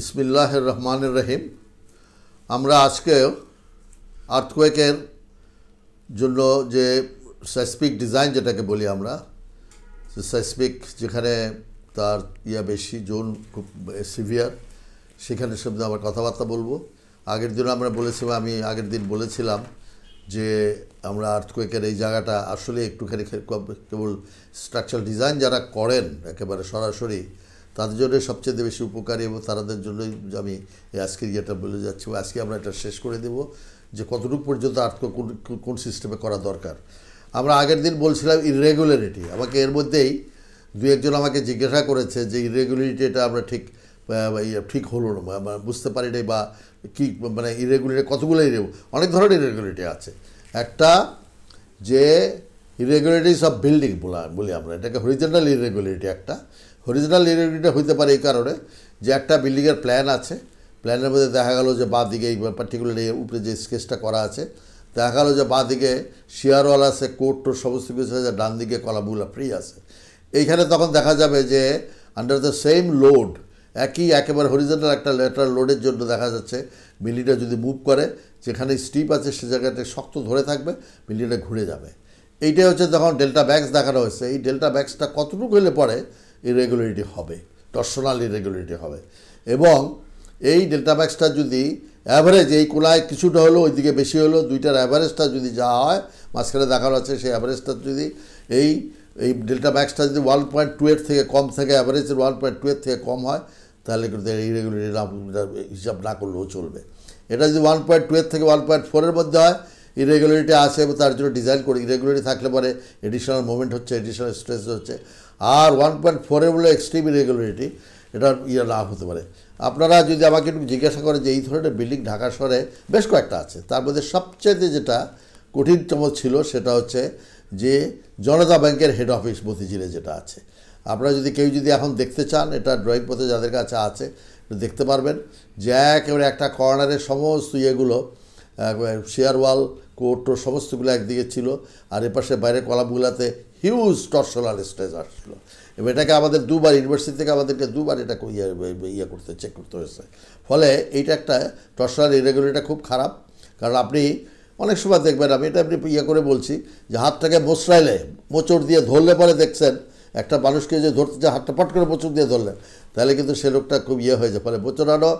বিসমিল্লাহির রহমানির রহিম। আমরা আজকে আর্থকোয়েকের জন্য যে সাইসমিক ডিজাইন যেটাকে বলি আমরা, সাইসমিক যেখানে তার বেশি জোন খুব সিভিয়ার, সেখানে শব্দে আমরা কথাবার্তা বলবো। আগের দিন আমি আগের দিন বলেছিলাম যে আমরা আর্থকোয়েকের এই জায়গাটা আসলে একটুখানি কেবল স্ট্রাকচারাল ডিজাইন যারা করেন একেবারে সরাসরি তাদের জন্য সবচেয়ে বেশি উপকারী, এবং তাদের জন্যই আমি আজকে ইয়েটা বলে যাচ্ছি। আজকে আমরা এটা শেষ করে দেব যে কতটুকু পর্যন্ত আর্থকোয়েক কোন সিস্টেমে করা দরকার। আমরা আগের দিন বলছিলাম ইররেগুলারিটি। আমাকে এর মধ্যেই দু একজন আমাকে জিজ্ঞাসা করেছে যে ইররেগুলারিটি এটা আমরা ঠিক হলো না, বুঝতে পারি নাই, বা কী মানে ইররেগুলারিটি কতগুলো অনেক ধরনের ইররেগুলারিটি আছে। একটা যে ইররেগুলারিটিস অফ বিল্ডিং বলি আমরা, এটাকে হরিজন্টাল ইররেগুলারিটি। একটা হরিজন্টাল ইররেগুলারিটি হইতে পারে এই কারণে যে একটা বিল্ডিংয়ের প্ল্যান আছে, প্ল্যানের মধ্যে দেখা গেল যে বাঁ দিকে এই পার্টিকুলার উপরে যে স্কেচটা করা আছে, দেখা গেল যে বাঁ দিকে শিয়ার ওয়াল আছে, কোর্ট টোর সমস্ত কিছু আছে, ডান দিকে কলামগুলো ফ্রি আছে। এইখানে তখন দেখা যাবে যে আন্ডার দ্য সেম লোড, একেবারে হরিজন্টাল একটা ল্যাটারাল লোডের জন্য দেখা যাচ্ছে বিল্ডিংটা যদি মুভ করে, যেখানে স্টিপ আছে সে জায়গাটা শক্ত ধরে থাকবে, বিল্ডিংটা ঘুরে যাবে। এইটাই হচ্ছে যখন ডেল্টা ব্যাক্স দেখানো হয়েছে। এই ডেল্টা ব্যাক্সটা কতটুকু হলে পরে ইররেগুলারিটি হবে, টর্শনাল ইররেগুলারিটি হবে। এবং এই ডেল্টা ব্যাক্সটা যদি অ্যাভারেজ এই কোলায় কিছুটা হলো, ওইদিকে বেশি হলো, দুইটার অ্যাভারেজটা যদি যা হয় মাঝখানে দেখানো আছে, সেই অ্যাভারেজটা যদি এই ডেল্টা ব্যাক্সটা যদি 1.2 থেকে কম থাকে, অ্যাভারেজের 1.2 থেকে কম হয়, তাহলে কিন্তু ইররেগুলারিটি হিসাব না করলেও চলবে। এটা যদি 1.2 থেকে 1.4 মধ্যে হয়, ইররেগুলারিটি আছে, এবং তার জন্য ডিজাইন করি। ইররেগুলারিটি থাকলে পরে এডিশনাল মুভমেন্ট হচ্ছে, এডিশনাল স্ট্রেস হচ্ছে। আর 1.4 বলে এক্সট্রিম ইররেগুলারিটি, এটা না হতে পারে। আপনারা যদি আমাকে একটু জিজ্ঞাসা করেন যে এই ধরনের বিল্ডিং ঢাকা শহরে বেশ কয়েকটা আছে, তার মধ্যে সবচেয়ে যেটা কঠিনতম ছিল সেটা হচ্ছে যে জনতা ব্যাংকের হেড অফিস মতিঝিলে যেটা আছে। আপনারা যদি কেউ এখন দেখতে চান, এটা ড্রয়িং পথে যাদের কাছে আছে দেখতে পারবেন যে একেবারে একটা কর্নারের সমস্ত ইয়েগুলো, শেয়ার ওয়াল, কোর্ট সমস্তগুলো একদিকে ছিল, আর এপাশে বাইরের কলামগুলোতে হিউজ টর্শনাল স্ট্রেস আসছিলো। এবং এটাকে আমাদের দুবার ইউনিভার্সিটি থেকে আমাদেরকে দুবার এটা চেক করতে হয়েছে। ফলে এইটা একটা টর্শনাল ইররেগুলারিটি খুব খারাপ। কারণ আপনি অনেক সময় দেখবেন, আমি এটা আপনি করে বলছি যে হাতটাকে মোচড়াইলে, মোচড় দিয়ে ধরলে পরে দেখছেন একটা মানুষকে যে ধরতে যে হাতটা পট করে মোচড় দিয়ে ধরলেন, তাহলে কিন্তু সে লোকটা খুব হয়ে যায়। ফলে মোচড়ানো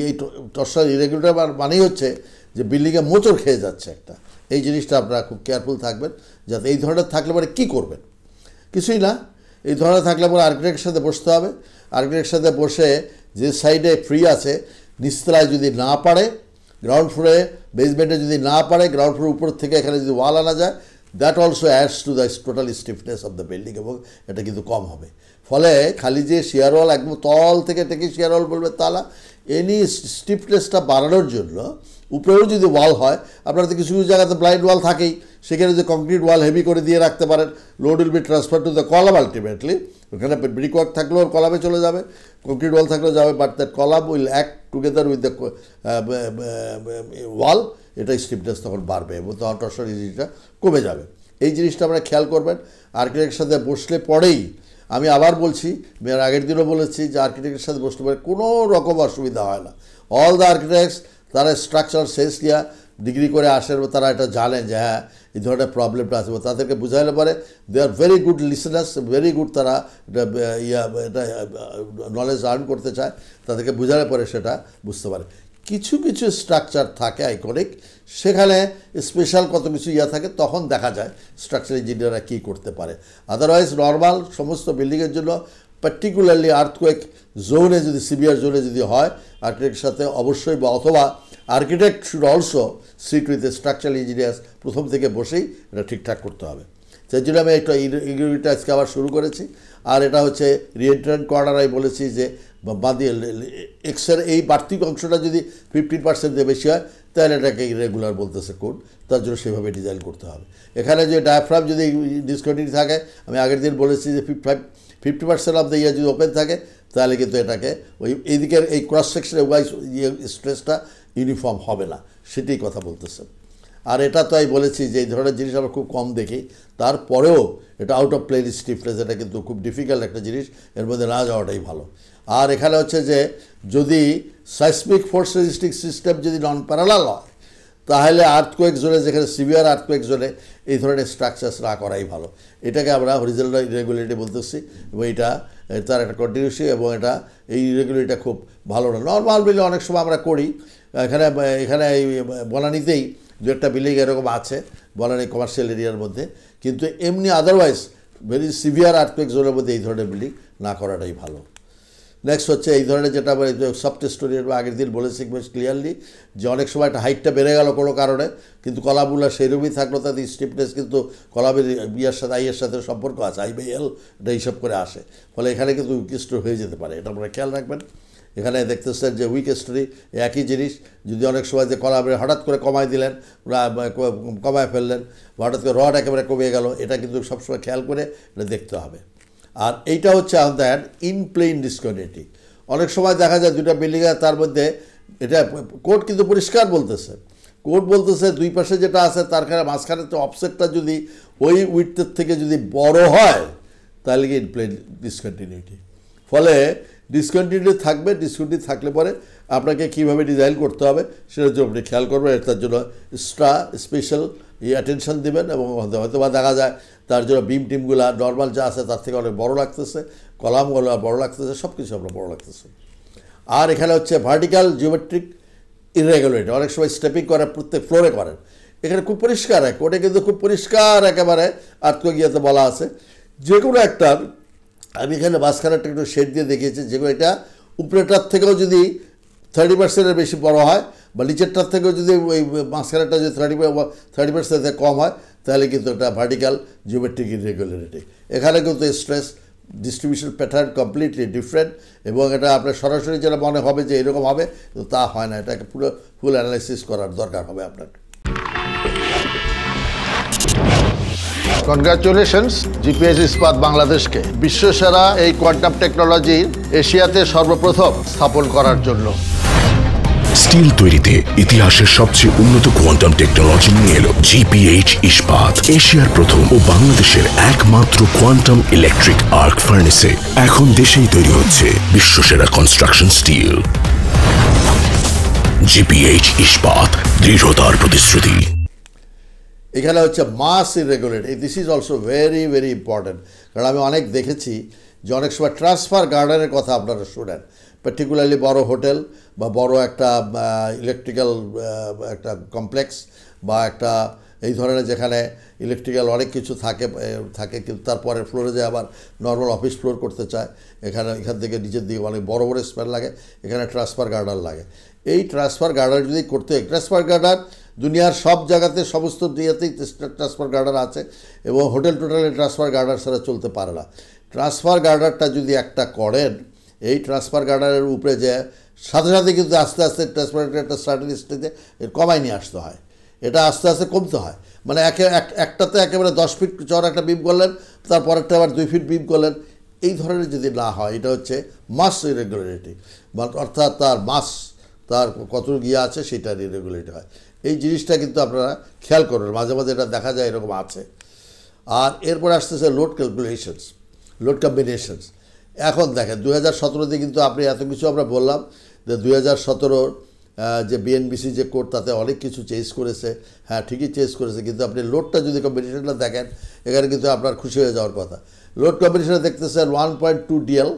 এই টর্শনাল ইররেগুলারিটি মানেই হচ্ছে যে বিল্ডিংয়ে মোচড় খেয়ে যাচ্ছে একটা। এই জিনিসটা আপনারা খুব কেয়ারফুল থাকবেন, যাতে এই ধরনের থাকলে পরে কী করবেন, কিছুই না। এই ধরনের থাকলে পরে আর্কিটেক্টের সাথে বসতে হবে। আর্কিটেক্টের সাথে বসে যে সাইডে ফ্রি আছে, নিচতলায় যদি না পারে, গ্রাউন্ড ফ্লোরে বেসমেন্টে যদি না পারে, গ্রাউন্ড ফ্লোর উপর থেকে এখানে যদি ওয়াল আনা যায়, that also ads to the total stiffness of the building, এবং এটা কিন্তু কম হবে। ফলে খালি যে শেয়ার ওয়াল একদম তল থেকে শেয়ার ওয়াল বলবে তাহলে এনি স্টিফনেসটা বাড়ানোর জন্য উপরেও যদি ওয়াল হয়, আপনারা তো কিছু কিছু জায়গাতে ব্লাইন্ড ওয়াল থাকেই, সেখানে যে কংক্রিট ওয়াল হেভি করে দিয়ে রাখতে পারেন, load will be transfer to the column ultimately. ওখানে ব্রিক ওয়ার্ক থাকলেও ওর কলামে চলে যাবে, কংক্রিট ওয়াল থাকলেও যাবে, but that column will act together with the wall. এটা স্টিফনেস তখন বাড়বে এবং তখন টর্শনাল ইররেগুলারিটিটা কমে যাবে। এই জিনিসটা আমরা খেয়াল করবেন। আর্কিটেক্টের সাথে বসলে পরেই, আমি আবার বলছি, আমি আগের দিনও বলেছি যে আর্কিটেক্টের সাথে বসতে পারে কোনো রকম অসুবিধা হয় না। অল দ্য আর্কিটেক্টস তারা স্ট্রাকচারাল সেন্স নিয়ে ডিগ্রি করে আসেন, তারা এটা জানেন যে হ্যাঁ এই ধরনের প্রবলেমটা আছে। তাদেরকে বুঝাইলে পরে they are very good listeners, very good, তারা এটা নলেজ আর্ন করতে চায়, তাদেরকে বুঝালে পরে সেটা বুঝতে পারে। কিছু কিছু স্ট্রাকচার থাকে আইকনিক, সেখানে স্পেশাল কত কিছু থাকে, তখন দেখা যায় স্ট্রাকচার ইঞ্জিনিয়াররা কী করতে পারে। আদারওয়াইজ নর্মাল সমস্ত বিল্ডিংয়ের জন্য, পার্টিকুলারলি আর্থকোয়েক জোনে যদি, সিভিয়ার জোনে যদি হয়, আর্কিটেক্টের সাথে অবশ্যই, বা অথবা architect should also sit with structural engineers, প্রথম থেকে বসেই এটা ঠিকঠাক করতে হবে। সেই জন্য আমি একটা ইররেগুলারিটি আজকে আবার শুরু করেছি। আর এটা হচ্ছে রিএন্ট্রান্ট কর্নার। আমি বলেছি যে বাদিয়ে এক্সের এই বাড়তি অংশটা যদি 15% বেশি হয়, তাহলে এটাকে ইররেগুলার বলতেছে কোড, তার জন্য সেভাবে ডিজাইন করতে হবে। এখানে যে ডায়াফ্রাম যদি ডিসকন্টিনিউ থাকে, আমি আগের দিন বলেছি যে 50% অফ দ্য যদি ওপেন থাকে, তাহলে কিন্তু এটাকে এই দিকের এই ক্রস সেকশনের ওয়াইজ স্ট্রেসটা ইউনিফর্ম হবে না, সেটাই কথা বলতেছে। আর এটা তো আমি বলেছি যে এই ধরনের জিনিস আমরা খুব কম দেখি, তারপরেও এটা আউট অফ প্লেন স্টিফনেস, এটা কিন্তু খুব ডিফিকাল্ট একটা জিনিস, এর মধ্যে না যাওয়াটাই ভালো। আর এখানে হচ্ছে যে যদি সাইসমিক ফোর্স রেজিস্টিং সিস্টেম যদি নন প্যারালাল হয়, তাহলে আর্থকোয়েক জোনে, যেখানে সিভিয়ার আর্থকোয়েক জোনে এই ধরনের স্ট্রাকচার্স না করাই ভালো। এটাকে আমরা হরিজন্টাল ইরেগুলারিটি বলতেছি, এবং এটা তার একটা কন্টিনিউসি, এবং এটা এই ইরেগুলারিটিটা খুব ভালো না। নর্মাল বিল্ডিং অনেক সময় আমরা করি, এখানে এই বনানীতেই দু একটা বিল্ডিং এরকম আছে বনানী কমার্শিয়াল এরিয়ার মধ্যে, কিন্তু এমনি আদারওয়াইজ ভেরি সিভিয়ার আর্থকোয়েক জোনের মধ্যে এই ধরনের বিল্ডিং না করাটাই ভালো। নেক্সট হচ্ছে এই ধরনের যেটা আমরা সফট স্টোরির আগের দিন বলেছি বেশ ক্লিয়ারলি, যে অনেক সময় একটা হাইটটা বেড়ে গেল কোনো কারণে, কিন্তু কলামগুলো সেইরকমই থাকলো, তাদের স্টিফনেস কিন্তু কলামের ইয়ার সাথে আইয়ের সাথে সম্পর্ক আছে, I/L এটা হিসাব করে আসে, ফলে এখানে কিন্তু উইক স্টোরি হয়ে যেতে পারে, এটা আপনারা খেয়াল রাখবেন। এখানে দেখতেছেন যে উইক স্টোরি একই জিনিস, যদি অনেক সময় যে কলামের হঠাৎ করে কমায় দিলেন, কমায় ফেললেন, হঠাৎ করে রড একেবারে কমে গেল, এটা কিন্তু সবসময় খেয়াল করে এটা দেখতে হবে। আর এইটা হচ্ছে আমাদের ইন প্লেন ডিসকন্টিনিউটি। অনেক সময় দেখা যায় দুটা বিল্ডিংয়ে, তার মধ্যে এটা কোড কিন্তু পরিষ্কার বলতেছে, কোড বলতেছে দুই পাশে যেটা আছে তার মাঝখানে তো অফসেটটা যদি ওই উইডথের থেকে যদি বড় হয়, তাহলে কি ইন প্লেন ডিসকন্টিনিউটি। ফলে ডিসকন্টিনিউটি থাকবে, ডিসকন্টিনিউটি থাকলে পরে আপনাকে কীভাবে ডিজাইন করতে হবে সেটার জন্য আপনি খেয়াল করবেন, তার জন্য স্পেশাল অ্যাটেনশন দেবেন, এবং হয়তো বা দেখা যায় তার জন্য বিম টিমগুলো নর্মাল যা আছে তার থেকে অনেক বড় লাগতেছে, কলামগুলো বড় লাগতেছে, সব কিছু আপনার বড় লাগতেছে। আর এখানে হচ্ছে ভার্টিক্যাল জিওমেট্রিক ইরেগুলারিটি, অনেক সময় স্টেপিং করে প্রত্যেক ফ্লোরে করেন, এখানে খুব পরিষ্কার এক ওটা কিন্তু খুব পরিষ্কার একেবারে আর্থকোয়েক ইয়েতে বলা আছে। যে কোনো একটা, আমি এখানে মাঝখানে একটা একটু শেড দিয়ে দেখিয়েছি, যেগুলো এটা উপরেটার থেকেও যদি 30%-এর বেশি বড় হয়, বা নিচেরটার থেকেও যদি ওই মাঝখানেটা যদি 30% কম হয়, তাহলে কিন্তু এটা ভার্টিক্যাল জিওমেট্রিক ইরেগুলারিটি। এখানে কিন্তু stress distribution pattern completely different, এবং এটা আপনার সরাসরি যেটা মনে হবে যে এরকম হবে, তো তা হয় না, এটাকে পুরো ফুল অ্যানালাইসিস করার দরকার হবে আপনাকে। কনগ্রাচুলেশনস জিপিএইচ ইস্পাত বাংলাদেশকে বিশ্বসেরা এই কোয়ান্টাম টেকনোলজি এশিয়াতে সর্বপ্রথম স্থাপন করার জন্য। স্টিল তৈরিতে ইতিহাসের সবচেয়ে উন্নত কোয়ান্টাম টেকনোলজি নিয়ে এলো জিপিএইচ ইস্পাত, এশিয়ার প্রথম ও বাংলাদেশের একমাত্র কোয়ান্টাম ইলেকট্রিক আর্ক ফার্নেসে এখন দেশেই তৈরি হচ্ছে বিশ্বসেরা কনস্ট্রাকশন স্টিল। জিপিএইচ ইস্পাত, দৃঢ়তার প্রতিশ্রুতি। এখানে হচ্ছে mass irregularity, this is also very very important, কারণ আমি অনেক দেখেছি যে অনেক সময় ট্রান্সফার গার্ডেনের কথা আপনারা শুনেন, পার্টিকুলারলি বড় হোটেল বা বড় একটা ইলেকট্রিক্যাল একটা কমপ্লেক্স বা একটা এই ধরনের যেখানে ইলেকট্রিক্যাল অনেক কিছু থাকে কিন্তু তারপরে ফ্লোরে যায় আবার নর্মাল অফিস ফ্লোর করতে চায়, এখান থেকে নিচের দিকে অনেক বড় বড় স্প্যান লাগে, এখানে ট্রান্সফার গার্ডার লাগে। এই ট্রান্সফার গার্ডার যদি করতে, ট্রান্সফার গার্ডার দুনিয়ার সব জায়গাতে সমস্ত ইয়েতেই ট্রান্সফার গার্ডার আছে, এবং হোটেল টোটালে ট্রান্সফার গার্ডার ছাড়া চলতে পারে না। ট্রান্সফার গার্ডারটা যদি একটা করেন, এই ট্রান্সফার গার্ডারের উপরে যে সাথে সাথে কিন্তু আস্তে আস্তে ট্রান্সফার একটা সার্টেন স্টেজে কমায় নিয়ে আসতে হয়, এটা আস্তে আস্তে কমতে হয়, মানে একটাতে একেবারে 10 ফিট চড় একটা বিম করলেন, তারপরেরটা আবার 2 ফিট বিম করলেন, এই ধরনের যদি না হয়, এটা হচ্ছে মাস ইরেগুলারিটি, অর্থাৎ তার মাস, তার কত গিয়ে আছে সেটার ইরেগুলারিটি হয়। এই জিনিসটা কিন্তু আপনারা খেয়াল করবেন, মাঝে মাঝে এটা দেখা যায় এরকম আছে। আর এরপর আসতেছে লোড ক্যালকুলেশনস, লোড কম্বিনেশনস। এখন দেখেন 2017-তে কিন্তু আপনি এত কিছু আমরা বললাম যে 2017-র যে বিএনবিসি যে কোড তাতে অনেক কিছু চেঞ্জ করেছে, হ্যাঁ ঠিকই চেঞ্জ করেছে, কিন্তু আপনি লোডটা যদি কম্বিনেশনটা দেখেন, এখানে কিন্তু আপনার খুশি হয়ে যাওয়ার কথা। লোড কম্বিনেশনে দেখতেছেন 1.2 DL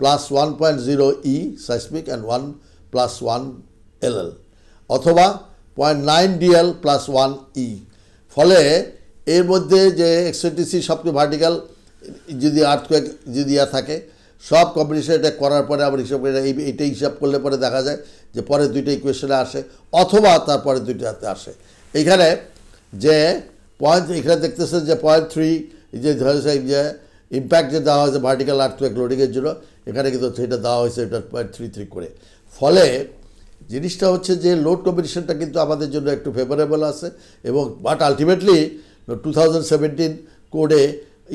plus 1.0 E seismic and 1 + 1 LL, অথবা 0.9 DL প্লাস 1 E। ফলে এর মধ্যে যে এক্সেন্ট্রিসিটি সবচেয়ে ভার্টিক্যাল যদি আর্থকোয়েক যদি থাকে, সব কম্বিনেশন এটা করার পরে আবার হিসাব করে এইটাই হিসাব করলে পরে দেখা যায় যে পরে দুইটা ইকুয়েশনে আসে, অথবা তারপরে দুইটাতে আসে। এইখানে যে পয়েন্ট, এখানে দেখতেছেন যে 0.3 যে ধরেছে যে ইম্প্যাক্ট যে দেওয়া হয়েছে ভার্টিক্যাল আর্থকোয়েক লোডিংয়ের জন্য, এখানে কিন্তু সেটা দেওয়া হয়েছে এটা 0.33 করে। ফলে জিনিসটা হচ্ছে যে লোড কম্বিনেশনটা কিন্তু আমাদের জন্য একটু ফেভারেবল আছে, এবং বাট আলটিমেটলি 2017 কোডে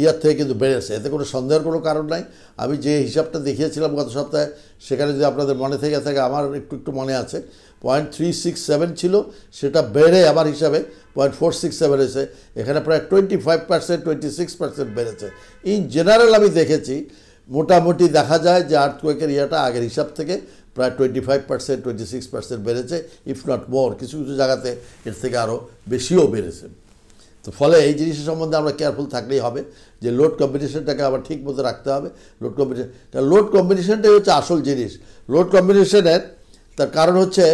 ইয়ার থেকে কিন্তু বেড়েছে, এতে কোনো সন্দেহের কোনো কারণ নাই। আমি যে হিসাবটা দেখিয়েছিলাম গত সপ্তাহে, সেখানে যদি আপনাদের মনে থেকে থাকে, আমার একটু মনে আছে, 0.367 ছিল, সেটা বেড়ে আমার হিসাবে 0.467 হয়েছে। এখানে প্রায় 25%, 26% বেড়েছে। ইন জেনারেল আমি দেখেছি মোটামুটি দেখা যায় যে আর্থকোয়েকের ইয়াটা আগের হিসাব থেকে প্রায় 25%, 26% বেড়েছে, ইফ নট মোর। কিছু কিছু জায়গাতে এর থেকে আরও বেশিও বেড়েছে। তো ফলে এই জিনিসের সম্বন্ধে আমরা কেয়ারফুল থাকলেই হবে যে লোড কম্বিনেশনটাকে আবার ঠিক মতো রাখতে হবে। লোড কম্বিনেশন, কারণ লোড কম্বিনেশনটাই হচ্ছে আসল জিনিস। লোড কম্বিনেশনের তার কারণ হচ্ছে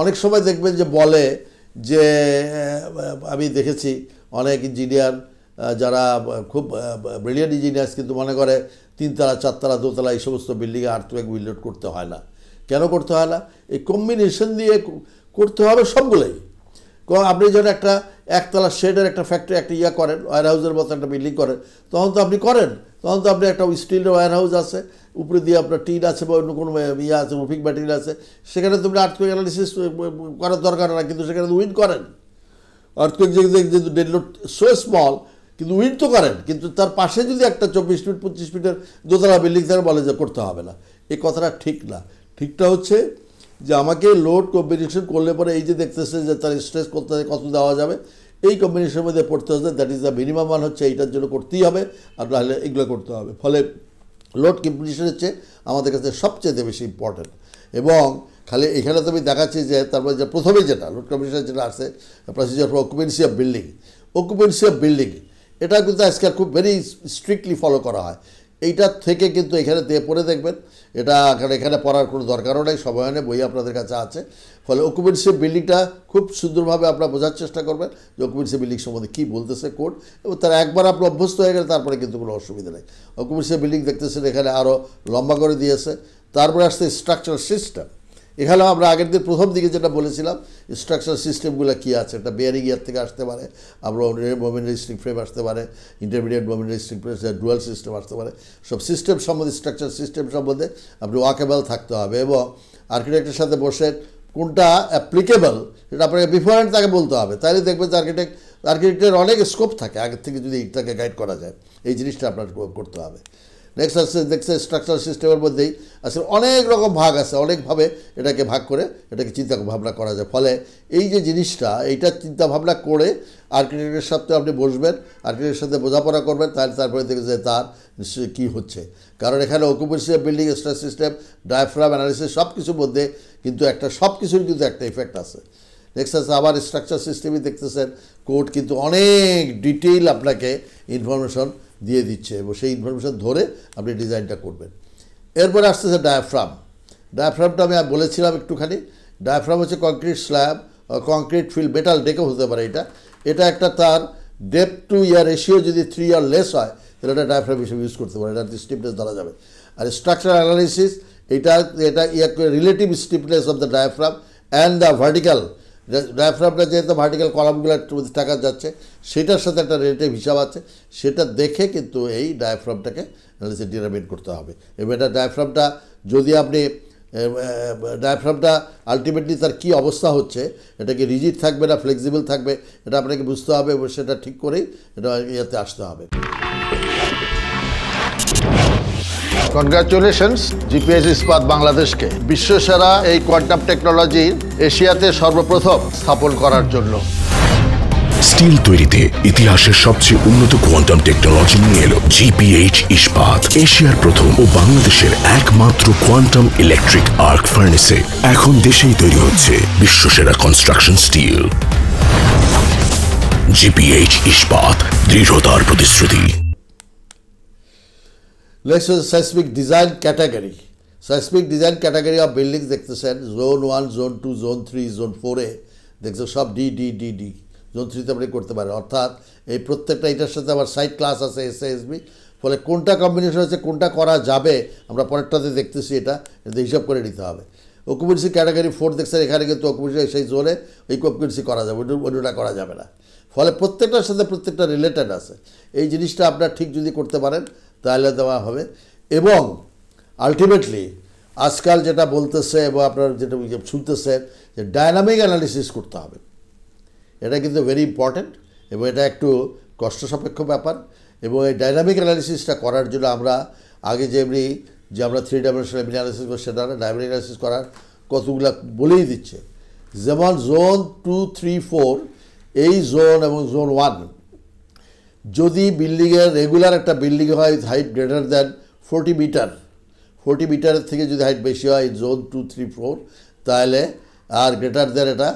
অনেক সময় দেখবেন যে বলে যে আমি দেখেছি অনেক ইঞ্জিনিয়ার যারা খুব ব্রিলিয়ান্ট ইঞ্জিনিয়ার্স কিন্তু মনে করে 3 তলা 4 তলা 2 তলা এই সমস্ত বিল্ডিংয়ে আর্থকোয়েক উইল লোড করতে হয় না। কেন করতে হয় না? এই কম্বিনেশন দিয়ে করতে হবে সবগুলোই। আপনি যখন একটা একতলা শেডের একটা ফ্যাক্টরি একটা ইয়া করেন, ওয়্যার হাউসের মতো একটা বিল্ডিং করেন, তখন তো আপনি করেন, তখন তো আপনি একটা স্টিলের ওয়্যার হাউস আছে, উপরে দিয়ে আপনার টিন আছে বা অন্য কোনো ইয়ে আছে, রুফিং ম্যাটেরিয়াল আছে, সেখানে তো আপনি আর্থকোয়েক অ্যানালিসিস করার দরকার না, কিন্তু সেখানে উইন্ড করেন। আর্থকোয়েক যেহেতু ডেড লোড সো স্মল, কিন্তু উইন্ড তো করেন, কিন্তু তার পাশে যদি একটা 24 ফিট 25 ফিটের দোতলা বিল্ডিং থাকে বলে যে করতে হবে না, এই কথাটা ঠিক না। ঠিকটা হচ্ছে যে আমাকে লোড কম্বিনেশন করলে পরে এই যে দেখতেছে যে তার স্ট্রেস কত দেওয়া যাবে, এই কম্বিনেশনের মধ্যে পড়তে হচ্ছে, দ্যাট ইজ দ্য মিনিমাম মান হচ্ছে, এইটার জন্য করতেই হবে, আর নাহলে এগুলো করতে হবে। ফলে লোড কম্বিনেশন হচ্ছে আমাদের কাছে সবচেয়ে বেশি ইম্পর্টেন্ট। এবং খালি এখানে তো আমি দেখাচ্ছি যে তারপরে যে প্রথমে যেটা লোড কম্বিনেশন যেটা আছে procedure for occupancy of building, occupancy of building এটা কিন্তু আজকাল খুব ভেরি স্ট্রিক্টলি ফলো করা হয়। এইটার থেকে কিন্তু এখানে পড়ে দেখবেন, এটা এখানে পড়ার কোনো দরকারও নেই, সময় নেই, বই আপনাদের কাছে আছে। ফলে অকুপেন্সি বিল্ডিংটা খুব সুন্দরভাবে আপনারা বোঝার চেষ্টা করবেন যে অকুপেন্সি বিল্ডিং সম্বন্ধে কী বলতেছে কোড, এবং তার একবার আপনি অভ্যস্ত হয়ে গেলে তারপরে কিন্তু কোনো অসুবিধা নেই। অকুপেন্সি বিল্ডিং দেখতেছেন এখানে আরও লম্বা করে দিয়েছে। তারপরে আসছে স্ট্রাকচার সিস্টেম। এখানে আমরা আগের দিন প্রথম দিকে যেটা বলেছিলাম স্ট্রাকচার সিস্টেমগুলো কী আছে, একটা বেয়ারিং ইয়ার থেকে আসতে পারে, আমরা মোমেন্ট রেজিস্ট্রিং ফ্রেম আসতে পারে, intermediate moment রেজিস্ট্রিং frame, dual system আসতে পারে। সব সিস্টেম সম্বন্ধে, স্ট্রাকচার সিস্টেম সম্বন্ধে আপনি ওয়াকেবল থাকতে হবে, এবং আর্কিটেক্টের সাথে বসে কোনটা অ্যাপ্লিকেবল সেটা আপনাকে বিফোরহ্যান্ড তাকে বলতে হবে। তাহলে দেখবেন যে আর্কিটেক্টের অনেক স্কোপ থাকে আগের থেকে যদি তাকে গাইড করা যায়, এই জিনিসটা আপনার করতে হবে। নেক্সট আসছে দেখছে স্ট্রাকচার সিস্টেমের মধ্যেই আসলে অনেক রকম ভাগ আছে, অনেকভাবে এটাকে ভাগ করে এটাকে চিন্তা ভাবনা করা যায়। ফলে এই যে জিনিসটা, এইটা চিন্তা ভাবনা করে আর্কিটেক্টের সাথে আপনি বসবেন, আর্কিটেক্টের সাথে বোঝাপড়া করবেন, তারপরে দেখে যে তার নিশ্চয়ই কী হচ্ছে। কারণ এখানে occupancy building, structure system, diaphragm analysis সব কিছুর মধ্যে কিন্তু সব কিছুর কিন্তু একটা ইফেক্ট আছে। নেক্সট আছে আবার স্ট্রাকচার সিস্টেমই দেখতেছেন কোড কিন্তু অনেক ডিটেইল আপনাকে ইনফরমেশন দিয়ে দিচ্ছে, এবং সেই ইনফরমেশন ধরে আপনি ডিজাইনটা করবেন। এরপরে আসতেছে ডায়াফ্রাম। ডায়াফ্রামটা আমি বলেছিলাম একটুখানি। ডায়াফ্রাম হচ্ছে concrete slab, concrete fill, metal ডেকেও হতে পারে। এটা একটা তার ডেপথ টু ইয়ার রেশিও যদি 3 ইয়ার লেস হয় তাহলে এটা ডায়াফ্রাম হিসেবে ইউজ করতে পারে, এটা স্টিফনেস ধরা যাবে। আর স্ট্রাকচার অ্যানালিসিস এটা relative stiffness of the diaphragm and the vertical, ডায়াফ্রামটা যেহেতু ভার্টিক্যাল কলামগুলোর টাকা যাচ্ছে সেটার সাথে একটা রিলেটিভ হিসাব আছে, সেটা দেখে কিন্তু এই ডায়াফ্রামটাকে অ্যানালিসিস ডিটারমিন করতে হবে। এবং এটা ডায়াফ্রামটা যদি আপনি ডায়াফ্রামটা আলটিমেটলি তার কী অবস্থা হচ্ছে, এটা কি রিজিড থাকবে না ফ্লেক্সিবল থাকবে, এটা আপনাকে বুঝতে হবে, এবং সেটা ঠিক করেই এটা ইয়েতে আসতে হবে। কনগ্রাচুলেশনস জিপিএইচ ইস্পাত বাংলাদেশকে বিশ্বসেরা এই কোয়ান্টাম টেকনোলজি এশিয়াতে সর্বপ্রথম স্থাপন করার জন্য। স্টিল তৈরিতে ইতিহাসের সবচেয়ে উন্নত কোয়ান্টাম টেকনোলজি নিয়ে এলো জিপিএইচ ইস্পাত, এশিয়ার প্রথম ও বাংলাদেশের একমাত্র কোয়ান্টাম ইলেকট্রিক আর্ক ফার্নেসে এখন দেশেই তৈরি হচ্ছে বিশ্বসেরা কনস্ট্রাকশন স্টিল। জিপিএইচ ইস্পাত, দৃঢ়তার প্রতিশ্রুতি। Next is seismic design category. Seismic design category of buildings দেখতেছেন জোন 1, জোন 2, জোন 3, জোন 4-এ দেখছেন সব ডি। জোন 3-তে আপনি করতে পারেন, অর্থাৎ এই প্রত্যেকটা এটার সাথে আবার সাইড ক্লাস আছে এসএসবি। ফলে কোনটা কম্বিনেশন হচ্ছে, কোনটা করা যাবে আমরা পরেরটাতে দেখতেছি, এটা হিসাব করে নিতে হবে। অকুপেন্সি ক্যাটাগরি 4 দেখছেন, এখানে কিন্তু অকুপেন্সি সেই জোনে এই অকুপেন্সি করা যাবে, অন্যটা করা যাবে না। ফলে প্রত্যেকটার সাথে প্রত্যেকটা রিলেটেড আছে। এই জিনিসটা আপনার ঠিক যদি করতে পারেন তাহলে দেওয়া হবে। এবং আলটিমেটলি আজকাল যেটা বলতেছে এবং আপনারা যেটা শুনতেছেন যে ডায়নামিক অ্যানালিসিস করতে হবে, এটা কিন্তু ভেরি ইম্পর্ট্যান্ট, এবং এটা একটু কষ্টসাপেক্ষ ব্যাপার। এবং এই ডায়নামিক অ্যানালিসিসটা করার জন্য আমরা আগে যে আমরা 3 ডাইমেনশনাল অ্যানালিসিস করি, সেটা ডায়নামিক অ্যানালিসিস করার কতগুলো বলেই দিচ্ছে। যেমন জোন 2, 3, 4 এই জোন এবং জোন 1 যদি বিল্ডিংয়ের রেগুলার একটা বিল্ডিং হয় হাইট গ্রেটার দ্যান 40 মিটার, 40 মিটারের থেকে যদি হাইট বেশি হয় জোন 2, 3, 4 তাহলে আর গ্রেটার দ্যান এটা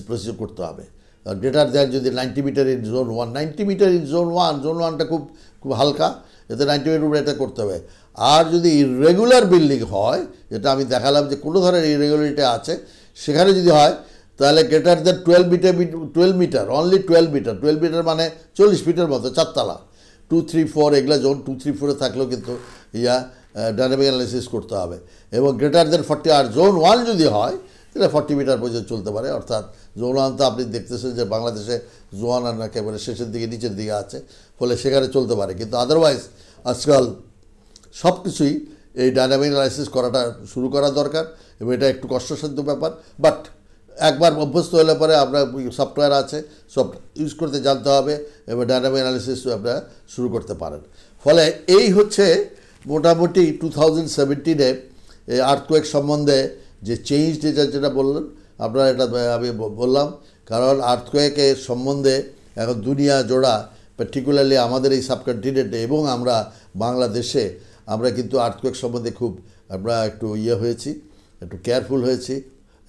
প্রসিডিউর করতে হবে। আর গ্রেটার দ্যান যদি 90 meter in zone 1, 90 meter in zone 1, zone 1টা খুব খুব হালকা, এতে 90 মিটার উপরে এটা করতে হবে। আর যদি ইরেগুলার বিল্ডিং হয়, যেটা আমি দেখালাম যে কোনো ধরনের ইরেগুলারিটি আছে, সেখানে যদি হয় তাহলে greater than 12 metre only 12 metre, 12 metre মানে 40 ফিটের মতো, 4 তলা, 2, 3, 4 এগুলো জোন 2, 3, 4 থাকলেও কিন্তু ডাইনামিক অ্যানালাইসিস করতে হবে। এবং গ্রেটার দ্যান 40, আর জোন 1 যদি হয় তাহলে 40 মিটার পর্যন্ত চলতে পারে। অর্থাৎ জোন 1 তো আপনি দেখতেছেন যে বাংলাদেশে জোন আর একেবারে শেষের দিকে নিচের দিকে আছে, ফলে সেখানে চলতে পারে। কিন্তু আদারওয়াইজ আজকাল সব কিছুই এই ডাইনামিক অ্যানালাইসিস করাটা শুরু করা দরকার, এবং এটা একটু কষ্টসাধ্য ব্যাপার। বাট একবার অভ্যস্ত হলে পরে আপনার সফটওয়্যার আছে, সব ইউজ করতে জানতে হবে এবং ডাইনামিক অ্যানালিসিস আপনারা শুরু করতে পারেন। ফলে এই হচ্ছে মোটামুটি 2017-এ এই আর্থকোয়েক সম্বন্ধে যে চেঞ্জ যেটা বললেন আপনারা, এটা আমি বললাম কারণ আর্থকোয়েকের সম্বন্ধে এখন দুনিয়া জোড়া, পার্টিকুলারলি আমাদের এই সাবকন্টিনেন্টে এবং আমরা বাংলাদেশে আমরা কিন্তু আর্থকোয়েক সম্বন্ধে খুব আমরা একটু হয়েছি, একটু কেয়ারফুল হয়েছি,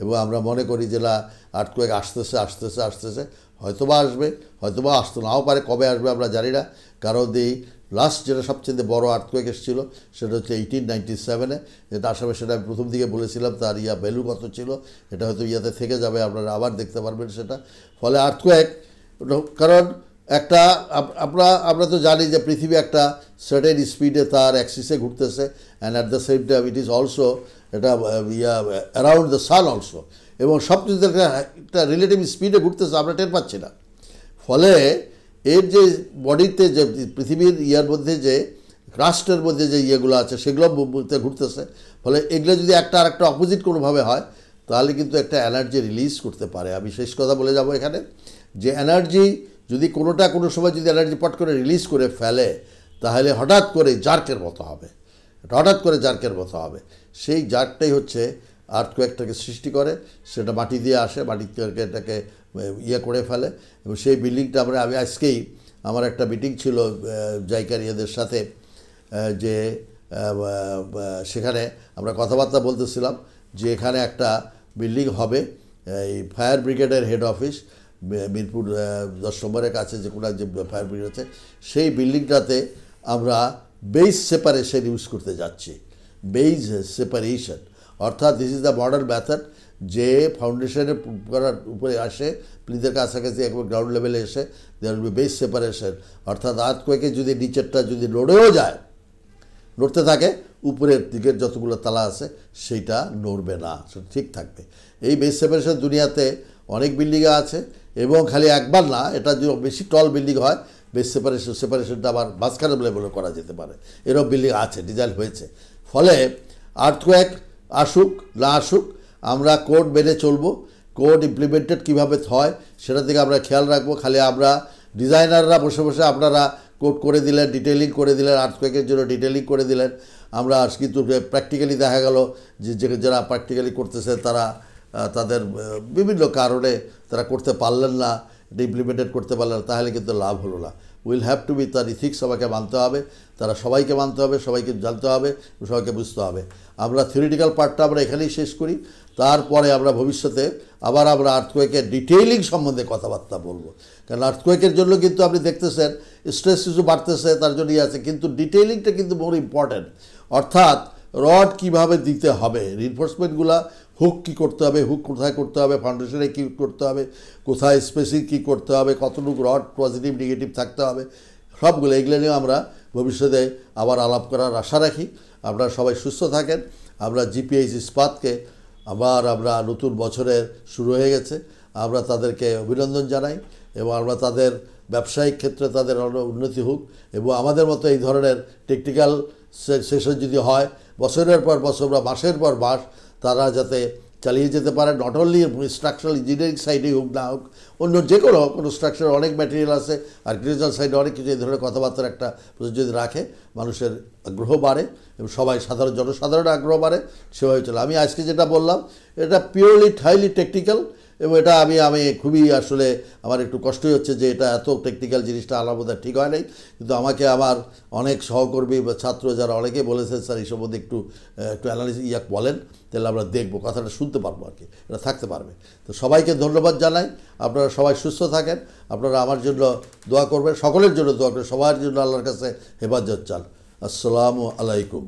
এবং আমরা মনে করি যে না আর্থকোয়েক আসতেছে, হয়তোবা আসবে, হয়তোবা আসতে নাও পারে, কবে আসবে আমরা জানি না। কারণ এই লাস্ট যেটা সবচেয়ে বড় আর্থকোয়েক এসেছিল সেটা হচ্ছে 1897-এ, যেটা আসামে, সেটা আমি প্রথম দিকে বলেছিলাম তার ভ্যালু কত ছিল, এটা হয়তো থেকে যাবে, আপনারা আবার দেখতে পারবেন সেটা। ফলে আর্থকোয়েক, কারণ একটা আমরা তো জানি যে পৃথিবী একটা সার্টেন স্পিডে তার অ্যাক্সিসে ঘুরতেছে, and at the same time it is also এটা অ্যারাউন্ড দ্য সান অলসো, এবং সব কিছু একটা রিলেটিভ স্পিডে ঘুরতেছে, আমরা টের পাচ্ছি না। ফলে এর যে বডিতে যে পৃথিবীর মধ্যে যে ক্রাস্টের মধ্যে যে ইয়েগুলো আছে সেগুলো ঘুরতেছে, ফলে এগুলো যদি একটা আর একটা অপোজিট কোনোভাবে হয় তাহলে কিন্তু একটা এনার্জি রিলিজ করতে পারে। আমি শেষ কথা বলে যাব এখানে, যে এনার্জি যদি কোনো সময় যদি এনার্জি পট করে রিলিজ করে ফেলে তাহলে হঠাৎ করে জার্কের মতো হবে, সেই জার্কটাই হচ্ছে আর্থকোয়েকটাকে সৃষ্টি করে, সেটা মাটি দিয়ে আসে, মাটি থেকে এটাকে করে ফেলে। এবং সেই বিল্ডিংটা আমি আজকেই আমার একটা মিটিং ছিল জাইকার সাথে, যে সেখানে আমরা কথাবার্তা বলতেছিলাম যে এখানে একটা বিল্ডিং হবে, এই ফায়ার ব্রিগেডের হেড অফিস মিরপুর 10 নম্বরের কাছে যে কোনো যে ফায়ার ব্রিগেড আছে, সেই বিল্ডিংটাতে আমরা বেস সেপারেশন ইউজ করতে যাচ্ছি। বেস সেপারেশন অর্থাৎ this is the modern method, যে ফাউন্ডেশনের করার উপরে আসে, প্লিদের কাছাকাছি একবার গ্রাউন্ড লেভেলে এসে there will be base separation, অর্থাৎ আর্থকোয়েকে যদি নিচেরটা যদি নড়তে থাকে, উপরের দিকের যতগুলো তালা আছে সেইটা নড়বে না, সেটা ঠিক থাকবে। এই বেস সেপারেশন দুনিয়াতে অনেক বিল্ডিংয়ে আছে, এবং খালি একবার না, এটা যদি বেশি টল বিল্ডিং হয় বেস সেপারেশনটা আবার মাঝখানে লেভেলে করা যেতে পারে, এরকম বিল্ডিং আছে, ডিজাইন হয়েছে। ফলে আর্থকোয়েক আসুক না আসুক আমরা কোড মেনে চলবো, কোড ইমপ্লিমেন্টেড কীভাবে হয় সেটা থেকে আমরা খেয়াল রাখবো। খালি আমরা ডিজাইনাররা বসে আপনারা কোড করে দিলেন, ডিটেলিং করে দিলেন, আর্থকোয়েকের জন্য ডিটেলিং করে দিলেন, আমরা কিন্তু প্র্যাকটিক্যালি দেখা গেল যে যারা প্র্যাকটিক্যালি করতেছে তারা তাদের বিভিন্ন কারণে তারা করতে পারলেন না, এটা ইমপ্লিমেন্টেড করতে পারলেন না, তাহলে কিন্তু লাভ হলো না। উইল হ্যাভ টু বি, তার ইথিক্স সবাইকে মানতে হবে, তারা সবাইকে মানতে হবে, সবাইকে জানতে হবে, সবাইকে বুঝতে হবে। আমরা থিওরিটিক্যাল পার্টটা আমরা এখানেই শেষ করি, তারপরে আমরা ভবিষ্যতে আবার আমরা আর্থকোয়েকের ডিটেইলিং সম্বন্ধে কথাবার্তা বলবো। কারণ আর্থকোয়েকের জন্য কিন্তু আপনি দেখতেছেন স্ট্রেস কিছু বাড়তেছে, তার জন্যই আছে, কিন্তু ডিটেইলিংটা কিন্তু মোর ইম্পর্ট্যান্ট। অর্থাৎ রড কিভাবে দিতে হবে, রিনফোর্সমেন্টগুলা, হুক কী করতে হবে, হুক কোথায় করতে হবে, ফাউন্ডেশনে কী করতে হবে, কোথায় স্পেসিং কী করতে হবে, কতটুকু রড পজিটিভ নেগেটিভ থাকতে হবে, সবগুলো এগুলো নিয়ে আমরা ভবিষ্যতে আবার আলাপ করার আশা রাখি। আপনারা সবাই সুস্থ থাকেন। আমরা জিপিএইচ ইস্পাতকে আবার আমরা নতুন বছরের শুরু হয়ে গেছে, আমরা তাদেরকে অভিনন্দন জানাই, এবং আমরা তাদের ব্যবসায়িক ক্ষেত্রে তাদের উন্নতি হোক, এবং আমাদের মতো এই ধরনের টেকনিক্যাল সেশন যদি হয় বছরের পর বছর বা মাসের পর মাস, তারা যাতে চালিয়ে যেতে পারে, নট অনলি স্ট্রাকচারাল ইঞ্জিনিয়ারিং সাইডেই হোক না হোক, অন্য যে কোনো স্ট্রাকচার অনেক ম্যাটেরিয়াল আছে, আর্কিটেকচারাল সাইডে অনেক কিছু, এই ধরনের কথাবার্তার একটা যদি রাখে মানুষের আগ্রহ বাড়ে এবং সবাই জনসাধারণের আগ্রহ বাড়ে, সেভাবে চলে। আমি আজকে যেটা বললাম এটা পিওরলি হাইলি টেকনিক্যাল এবং এটা আমি খুবই আসলে আমার একটু কষ্টই হচ্ছে যে এটা এত টেকনিক্যাল জিনিসটা আলাদা বোধহয় ঠিক হয় নাই, কিন্তু আমাকে আমার অনেক সহকর্মী বা ছাত্র যারা অনেকে বলেছেন স্যার এই সম্বন্ধে একটু অ্যানালিসিস বলেন, তাহলে আমরা দেখবো, কথাটা শুনতে পারবো আর কি, এটা থাকতে পারবে। তো সবাইকে ধন্যবাদ জানাই, আপনারা সবাই সুস্থ থাকেন, আপনারা আমার জন্য দোয়া করবেন, সকলের জন্য দোয়া করবেন, সবার জন্য আল্লাহর কাছে হেফাজত চান। আসসালামু আলাইকুম।